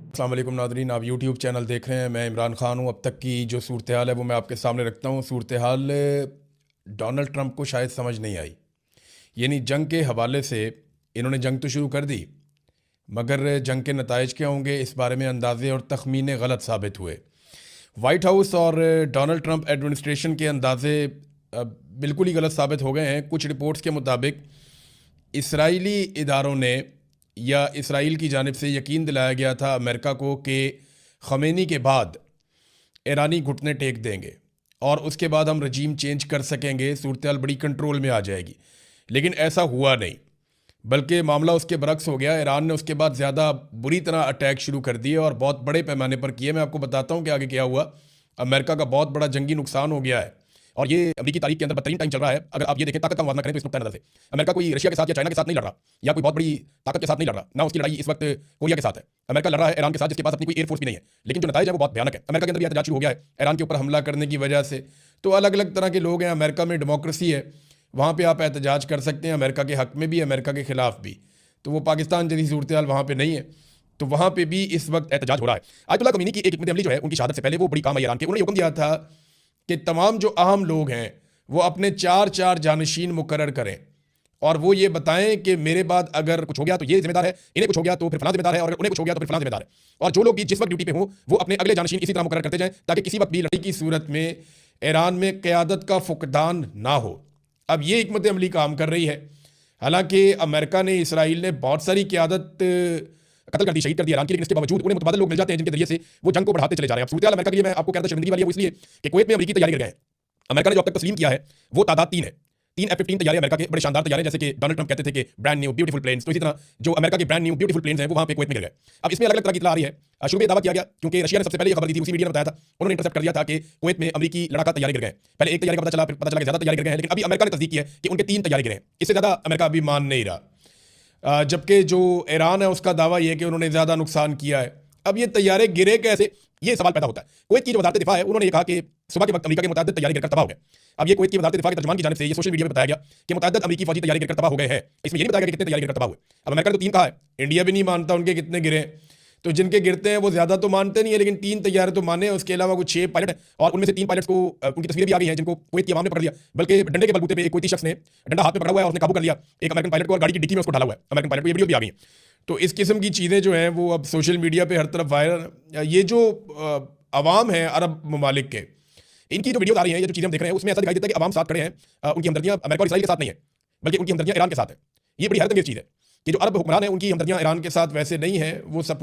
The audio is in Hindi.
अस्सलाम वालेकुम नादरीन, आप यूट्यूब चैनल देख रहे हैं। मैं इमरान खान हूँ। अब तक की जो सूरत हाल है वो मैं आपके सामने रखता हूँ। सूरत हाल डोनाल्ड ट्रंप को शायद समझ नहीं आई। यानी जंग के हवाले से इन्होंने जंग तो शुरू कर दी, मगर जंग के नताइज क्या होंगे इस बारे में अंदाजे और तखमीने गलत साबित हुए। वाइट हाउस और डोनाल्ड ट्रंप एडमिनिस्ट्रेशन के अंदाजे बिल्कुल ही गलत साबित हो गए हैं। कुछ रिपोर्ट्स के मुताबिक इसराइली इदारों ने या इसराइल की जानिब से यकीन दिलाया गया था अमेरिका को कि ख़मेनी के बाद ईरानी घुटने टेक देंगे और उसके बाद हम रजीम चेंज कर सकेंगे, सूरत हाल बड़ी कंट्रोल में आ जाएगी। लेकिन ऐसा हुआ नहीं, बल्कि मामला उसके बरक्स हो गया। ईरान ने उसके बाद ज़्यादा बुरी तरह अटैक शुरू कर दिए और बहुत बड़े पैमाने पर किए। मैं आपको बताता हूँ कि आगे क्या हुआ। अमेरिका का बहुत बड़ा जंगी नुकसान हो गया है और ये अमरीकी तारीख के अंदर बदतरीन टाइम चल रहा है। अगर आप ये देखें, ताकत का मुआवजा करें तो इस नुक्ता नज़र से अमेरिका कोई रशिया के साथ या चाइना के साथ नहीं लड़ रहा, या कोई बहुत बड़ी ताकत के साथ नहीं लड़ रहा। ना उसकी लड़ाई इस वक्त कोरिया के साथ है। अमेरिका लड़ रहा है ईरान के साथ, जिसके पास अपनी कोई एयरफोर्स भी नहीं है। लेकिन जो नताइज है वो बहुत भयानक है। अमेरिका के अंदर भी एहतजाज शुरू हो गया है ईरान के ऊपर हमला करने की वजह से। तो अलग अलग तरह के लोग हैं। अमेरिका में डेमोक्रेसी है, वहाँ पर आप एहतजाज कर सकते हैं, अमेरिका के हक़ में भी, अमेरिका के ख़िलाफ़ भी। तो वो पाकिस्तान जैसी सूरत हाल वहाँ पर नहीं है, तो वहाँ पे भी इस वक्त एहतजाज हो रहा है। आयतुल्लाह ख़मीनी की एक हिकमत अमली जो है उनकी शहादत से पहले वो बड़ी काम आई ईरान के। उन्होंने हुक्म दिया था कि तमाम जो अहम लोग हैं वो अपने 4 जानशीन मुकर्रर करें और वो ये बताएं कि मेरे बाद अगर कुछ हो गया तो ये जिम्मेदार है, इन्हें कुछ हो गया तो फिर फलां जिम्मेदार है, और उन्हें कुछ हो गया तो फिर फलां जिम्मेदार है। और जो लोग भी जिस वक्त ड्यूटी पे हों वो अपने अगले जानशीन इसी तरह मुकर्रर करते जाएं, ताकि किसी वक्त भी लड़ाई की सूरत में ईरान में क़यादत का फुकदान ना हो। अब ये हिकमत अमली काम कर रही है। हालांकि अमेरिका ने, इसराइल ने बहुत सारी क़यादत कत्ल कर दी, शहीद कर दिया ईरान की, लेकिन इसके बावजूद उन्हें मुतबादल लोग मिल जाते हैं जिनके जरिए से वो जंग को बढ़ाते चले जा रहे हैं। अब सूरत हाल अमेरिका के लिए मैं आपको कहता शर्मिंदगी वाली है वो इसलिए कि कुवैत में अमेरिकी तैयारी कर गए हैं। अमेरिका ने जो अब तक तस्लीम किया है वो तादाद 3 है। 3 F-15 तैयारी अमेरिका के बड़े शानदार तैयारी, जैसे कि डोनाल्ड ट्रंप कहते थे कि ब्रांड न्यू ब्यूटीफुल प्लेन्स, तो इसी तरह जो अमेरिका के ब्रांड न्यू ब्यूटीफुल प्लेन्स हैं वो वहाँ पे कुवैत में गिर गए। अब इसमें अलग अलग तरह की इत्तला आ रही है। शुरू में दावा किया गया, क्योंकि रशिया ने सबसे पहले ये खबर दी थी, उसी मीडिया ने बताया था, उन्होंने इंटरसेप्ट कर दिया था कि कुवैत में अमेरिकी लड़ाका तैयारी गिर गए। पहले एक तैयारी का पता चला, फिर पता चला कि ज़्यादा तैयारी गिर गए हैं, लेकिन अभी अमेरिका ने तस्दीक किया है कि उनके 3 तैयारी गिरे हैं। इससे ज़्यादा अमेरिका अभी मान नहीं रहा। जबकि जो ईरान है उसका दावा यह है कि उन्होंने ज़्यादा नुकसान किया है। अब ये तैयारे गिरे कैसे, ये सवाल पैदा होता है। कुवैत की जो वज़ारत दिफा है उन्होंने ये कहा कि सुबह के वक्त अमेरिका के मुतअद्दिद तैयारी गिरकर तबाह हो गए। अब ये कुवैत की वज़ारत दिफा के तर्जुमान की जानिब से ये सोशल मीडिया पे बताया गया कि मुतअद्दिद अमेरिकी फौजी तैयारी गिरकर तबाह हो गए हैं। इसमें ये नहीं बताया गया कि कितने तैयारी गिरकर तबाह हुए। अब अमेरिका ने तो 3 कहा है, इंडिया भी नहीं मानता उनके कितने गिरे। तो जिनके गिरते हैं वो ज़्यादा तो मानते नहीं है, लेकिन 3 तैयारे तो माने। उसके अलावा कुछ 6 पायलट हैं और उनमें से 3 पायलट्स को उनकी तस्वीरें भी आ गई हैं, जिनको कुवैत की आवाम ने पकड़ लिया। बल्कि डंडे के बलबूते पे एक कुवैती शख्स ने डंडा हाथ में पकड़ा हुआ है और उसने काबू कर लिया एक अमेरिकन पायलट को, और गाड़ी की डिक्की में उसको डाला हुआ है अमेरिकन पायलट को। ये वीडियो भी आ गई है। तो इस किस्म की चीज़ें जो हैं वो अब सोशल मीडिया पे हर तरफ वायरल। ये जो अवाम है अरब ममालिक के, इनकी जो वीडियो आ रही हैं, ये जो चीज़ें हम देख रहे हैं, उसमें ऐसा दिखाई देता है कि अवाम साथ खड़े हैं। उनकी हमदर्दियाँ अमेरिका और इसराइल के साथ नहीं है, बल्कि उनकी हमदर्दियाँ ईरान के साथ है। ये बड़ी हैरतअंगेज़ चीज़ है कि जो अरब हुक्मरान है उनकी हमदर्दियाँ ईरान के साथ वैसे नहीं है, वो सपोर्ट